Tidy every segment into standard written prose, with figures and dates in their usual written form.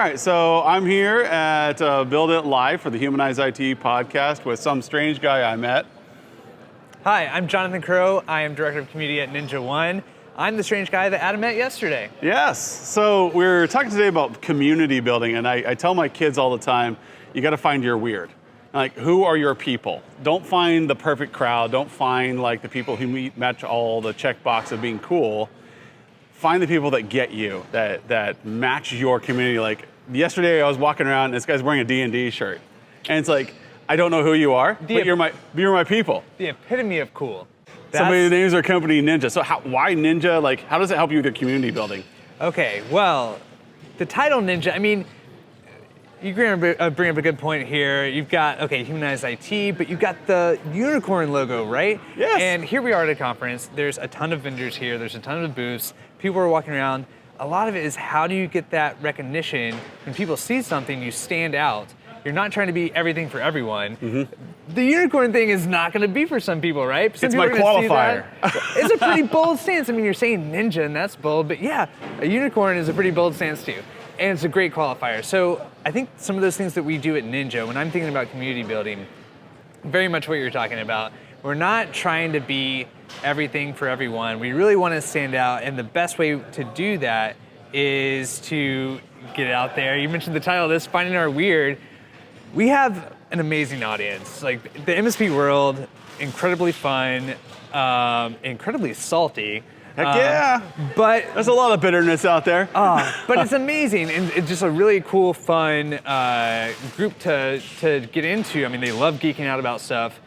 right, so I'm here at Build It Live for the Humanize IT podcast with some strange guy I met. Hi, I'm Jonathan Crowe. I am Director of Community at Ninja One. I'm the strange guy that Adam met yesterday. Yes, so we're talking today about community building, and I tell my kids all the time, you gotta find your weird. Like, who are your people? Don't find the perfect crowd. Don't find like the people who match all the checkbox of being cool. Find the people that get you, that match your community. Like yesterday I was walking around and this guy's wearing a D&D shirt. And it's like, I don't know who you are, but you're my people. The epitome of cool. Somebody names their company Ninja. So why Ninja? Like, how does it help you with your community building? Okay, well, the title Ninja, I mean, you bring up a good point here. You've got, Humanize IT, but you've got the unicorn logo, right? Yes. And here we are at a conference. There's a ton of vendors here. There's a ton of booths. People are walking around. A lot of it is how do you get that recognition? When people see something, you stand out. You're not trying to be everything for everyone. Mm-hmm. The unicorn thing is not going to be for some people, right? Some it's people my qualifier. It's a pretty bold stance. I mean, you're saying ninja, and that's bold, but yeah, a unicorn is a pretty bold stance too. And it's a great qualifier. So I think some of those things that we do at Ninja, when I'm thinking about community building, very much what you're talking about. We're not trying to be everything for everyone. We really want to stand out, and the best way to do that is to get out there. You mentioned the title of this, Finding Our Weird. We have an amazing audience. Like the MSP world, incredibly fun, incredibly salty. Heck yeah! But there's a lot of bitterness out there. But it's amazing, and it's just a really cool, fun group to get into. I mean, they love geeking out about stuff.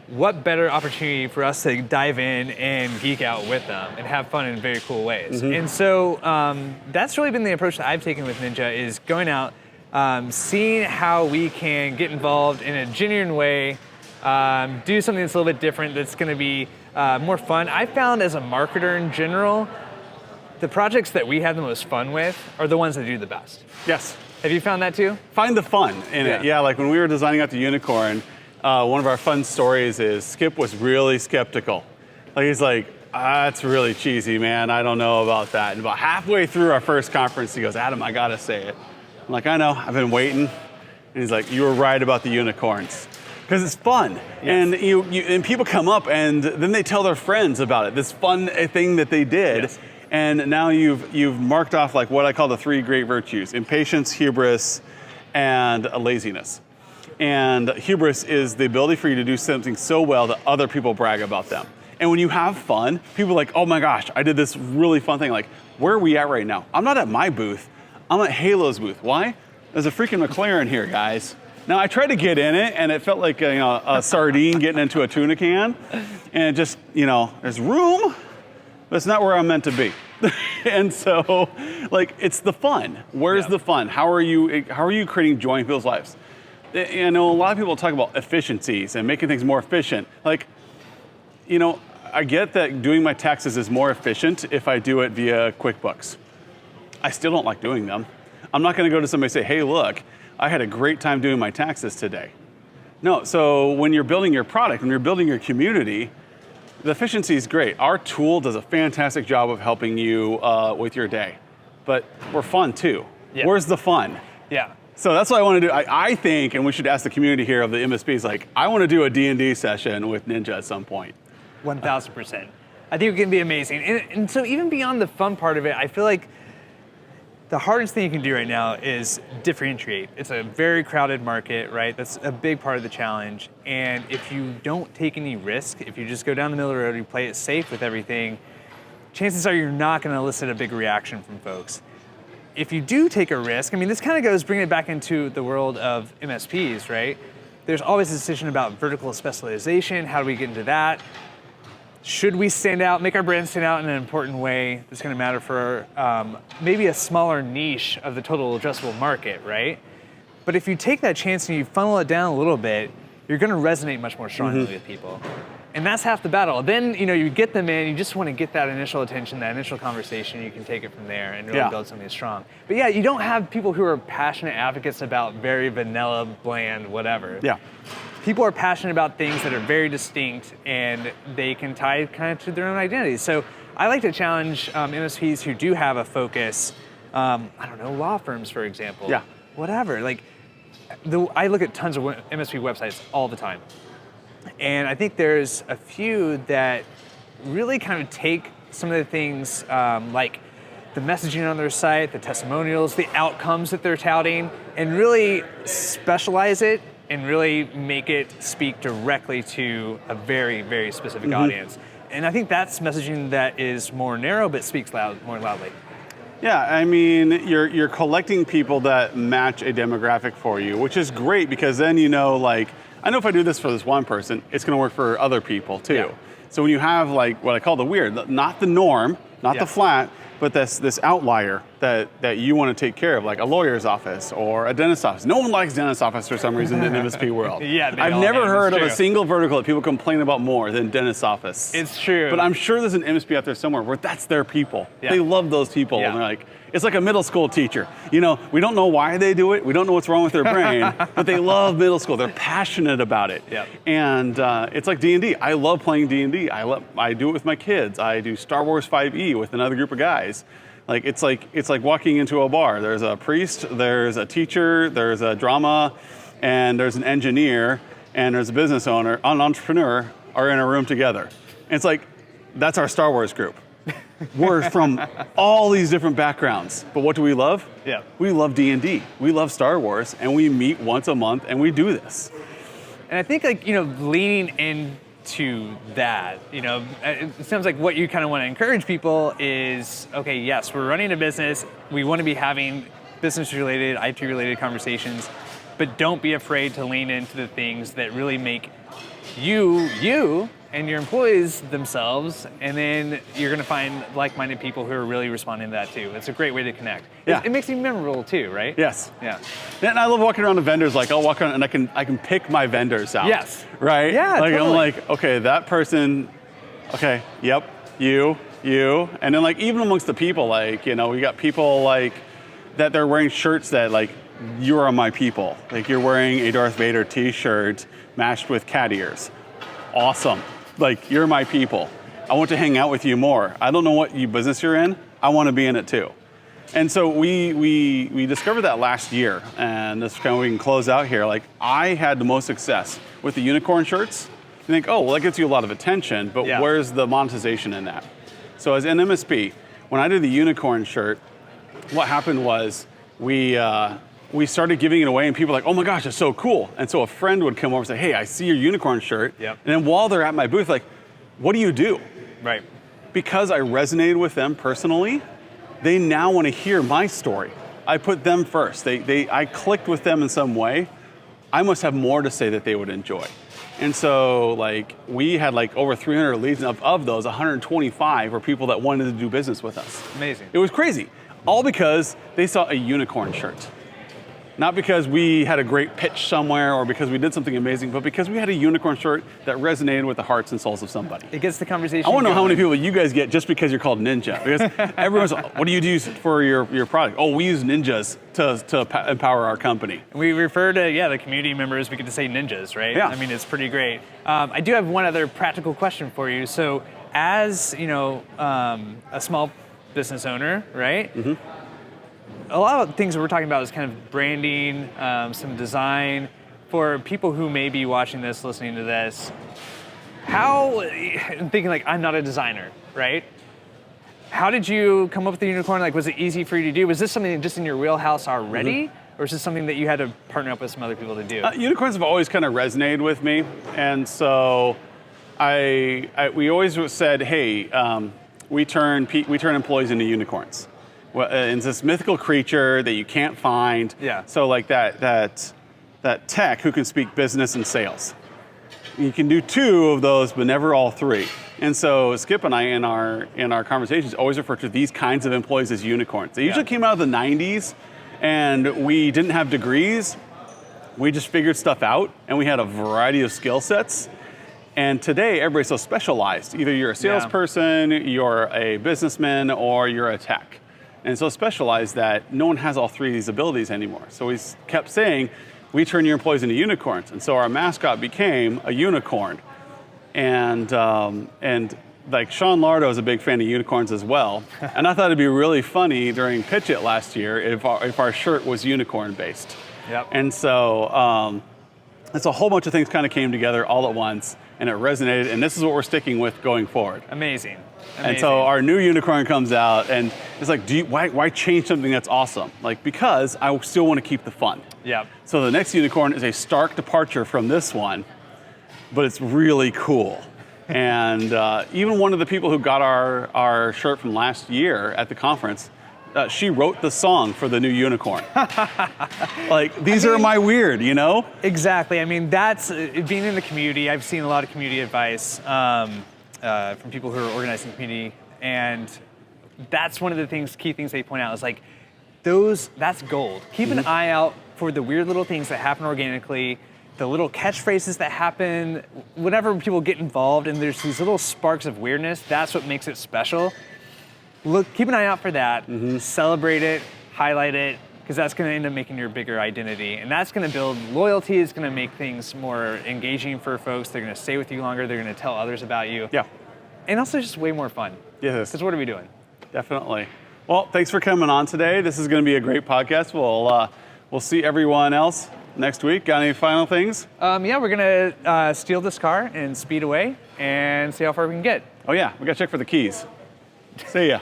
What better opportunity for us to dive in and geek out with them and have fun in very cool ways? Mm-hmm. And so that's really been the approach that I've taken with Ninja, is going out, seeing how we can get involved in a genuine way, do something that's a little bit different, that's going to be more fun. I found as a marketer in general, the projects that we have the most fun with are the ones that do the best. Yes. Have you found that too? Find the fun in it. Yeah, like when we were designing out the unicorn, one of our fun stories is Skip was really skeptical. Like he's like, that's really cheesy, man. I don't know about that. And about halfway through our first conference, he goes, Adam, I gotta say it. I'm like, I know, I've been waiting. And he's like, you were right about the unicorns. Because it's fun, yes. And and people come up and then they tell their friends about it. This fun thing that they did, yes. And now you've marked off like what I call the three great virtues: impatience, hubris, and laziness. And hubris is the ability for you to do something so well that other people brag about them. And when you have fun, people are like, oh my gosh, I did this really fun thing. Like, where are we at right now? I'm not at my booth. I'm at Halo's booth. Why? There's a freaking McLaren here, guys. Now, I tried to get in it, and it felt like a sardine getting into a tuna can. And just, there's room, but it's not where I'm meant to be. And so, like, it's the fun. Where's the fun? How are you creating joy in people's lives? I know a lot of people talk about efficiencies and making things more efficient. Like, I get that doing my taxes is more efficient if I do it via QuickBooks. I still don't like doing them. I'm not going to go to somebody and say, hey, look, I had a great time doing my taxes today. No, so when you're building your product, when you're building your community, the efficiency is great. Our tool does a fantastic job of helping you with your day, but we're fun too. Yeah. Where's the fun? Yeah. So that's what I want to do. I think, and we should ask the community here of the MSPs, like, I want to do a D&D session with Ninja at some point. 1,000%. I think it can be amazing. And so even beyond the fun part of it, I feel like the hardest thing you can do right now is differentiate. It's a very crowded market, right? That's a big part of the challenge. And if you don't take any risk, if you just go down the middle of the road, you play it safe with everything, chances are you're not going to elicit a big reaction from folks. If you do take a risk, I mean, this kind of goes, bringing it back into the world of MSPs, right? There's always a decision about vertical specialization. How do we get into that? Should we stand out, make our brand stand out in an important way that's going to matter for maybe a smaller niche of the total addressable market, right? But if you take that chance and you funnel it down a little bit, you're going to resonate much more strongly with people. And that's half the battle. Then, you get them in, you just want to get that initial attention, that initial conversation, you can take it from there and really build something strong. But yeah, you don't have people who are passionate advocates about very vanilla, bland, whatever. Yeah. People are passionate about things that are very distinct and they can tie kind of to their own identities. So I like to challenge MSPs who do have a focus I don't know, law firms, for example. Yeah. Whatever. Like, I look at tons of MSP websites all the time. And I think there's a few that really kind of take some of the things like the messaging on their site, the testimonials, the outcomes that they're touting, and really specialize it and really make it speak directly to a very, very specific audience. And I think that's messaging that is more narrow but speaks more loudly. Yeah, I mean, you're collecting people that match a demographic for you, which is great because then you know, like, I know if I do this for this one person, it's going to work for other people too. Yeah. So when you have like what I call the weird, not the norm, not the flat, but this outlier that you want to take care of, like a lawyer's office or a dentist's office. No one likes dentist's office for some reason in the MSP world. Yeah, I've never heard of a single vertical that people complain about more than dentist's office. It's true. But I'm sure there's an MSP out there somewhere where that's their people. Yeah. They love those people. And they're like, it's like a middle school teacher. You know, we don't know why they do it. We don't know what's wrong with their brain, but they love middle school. They're passionate about it. Yep. And it's like D&D. I love playing D&D. I do it with my kids. I do Star Wars 5e with another group of guys. Like it's like walking into a bar. There's a priest, there's a teacher, there's a drama, and there's an engineer, and there's a business owner, an entrepreneur are in a room together. And it's like, that's our Star Wars group. We're from all these different backgrounds, but what do we love? Yeah, we love D&D. We love Star Wars, and we meet once a month, and we do this. And I think, like, you know, leaning into that, you know, it sounds like what you kind of want to encourage people is, okay, yes, we're running a business. We want to be having business-related, IT-related conversations, but don't be afraid to lean into the things that really make you and your employees themselves, and then you're going to find like-minded people who are really responding to that too. It's a great way to connect. Yeah. It makes you memorable too, right? Yes. Yeah. And I love walking around to vendors. Like I'll walk around and I can pick my vendors out. Yes. Right? Yeah, like totally. I'm like, okay, that person, okay, yep, you. And then like even amongst the people, like, you know, we got people like that they're wearing shirts that like, you are my people. Like you're wearing a Darth Vader t-shirt matched with cat ears. Awesome. Like, you're my people. I want to hang out with you more. I don't know what business you're in. I want to be in it too. And so we discovered that last year, and this kind of we can close out here. Like, I had the most success with the unicorn shirts. You think, oh, well, that gets you a lot of attention, but where's the monetization in that? So as an MSP, when I did the unicorn shirt, what happened was we started giving it away, and people were like, oh my gosh, it's so cool. And so a friend would come over and say, hey, I see your unicorn shirt. Yep. And then while they're at my booth, like, what do you do? Right. Because I resonated with them personally, they now want to hear my story. I put them first. I clicked with them in some way. I must have more to say that they would enjoy. And so like we had like over 300 leads, and of those, 125 were people that wanted to do business with us. Amazing. It was crazy. All because they saw a unicorn shirt. Not because we had a great pitch somewhere or because we did something amazing, but because we had a unicorn shirt that resonated with the hearts and souls of somebody. It gets the conversation I want to know going. how many people you guys get just because you're called Ninja. Because everyone's like, what do you use for your product? Oh, we use ninjas to empower our company. We refer to, the community members, we get to say ninjas, right? Yeah. I mean, it's pretty great. I do have one other practical question for you. So as, a small business owner, right? Mm-hmm. A lot of things that we're talking about is kind of branding, some design. For people who may be watching this, listening to this, I'm thinking like, I'm not a designer, right? How did you come up with the unicorn? Like, was it easy for you to do? Was this something just in your wheelhouse already? Mm-hmm. Or is this something that you had to partner up with some other people to do? Unicorns have always kind of resonated with me. And so we always said, hey, we turn employees into unicorns. Well, it's this mythical creature that you can't find. Yeah. So like that tech who can speak business and sales. You can do two of those, but never all three. And so Skip and I, in our conversations, always refer to these kinds of employees as unicorns. They usually came out of the 90s, and we didn't have degrees. We just figured stuff out, and we had a variety of skill sets. And today, everybody's so specialized. Either you're a salesperson, you're a businessman, or you're a tech. And so specialized that no one has all three of these abilities anymore. So we kept saying, we turn your employees into unicorns. And so our mascot became a unicorn. And like Sean Lardo is a big fan of unicorns as well, and I thought it'd be really funny during Pitch It last year if our shirt was unicorn based. Yep. And so it's a whole bunch of things kind of came together all at once, and it resonated. And this is what we're sticking with going forward. Amazing. And so our new unicorn comes out, and it's like, why change something that's awesome? Like, because I still want to keep the fun. Yep. So the next unicorn is a stark departure from this one, but it's really cool. And even one of the people who got our shirt from last year at the conference, she wrote the song for the new unicorn. Like, these are my weird, you know? Exactly. I mean, that's being in the community. I've seen a lot of community advice from people who are organizing the community, and that's one of the key things they point out is like, that's gold. Keep an eye out for the weird little things that happen organically, the little catchphrases that happen, whenever people get involved and there's these little sparks of weirdness, that's what makes it special. Keep an eye out for that, celebrate it, highlight it, because that's gonna end up making your bigger identity. And that's gonna build loyalty, it's gonna make things more engaging for folks, they're gonna stay with you longer, they're gonna tell others about you. Yeah. And also just way more fun. Yes. Because what are we doing? Definitely. Well, thanks for coming on today. This is gonna be a great podcast. We'll see everyone else next week. Got any final things? Yeah, we're gonna steal this car and speed away and see how far we can get. Oh yeah, we gotta check for the keys. See ya.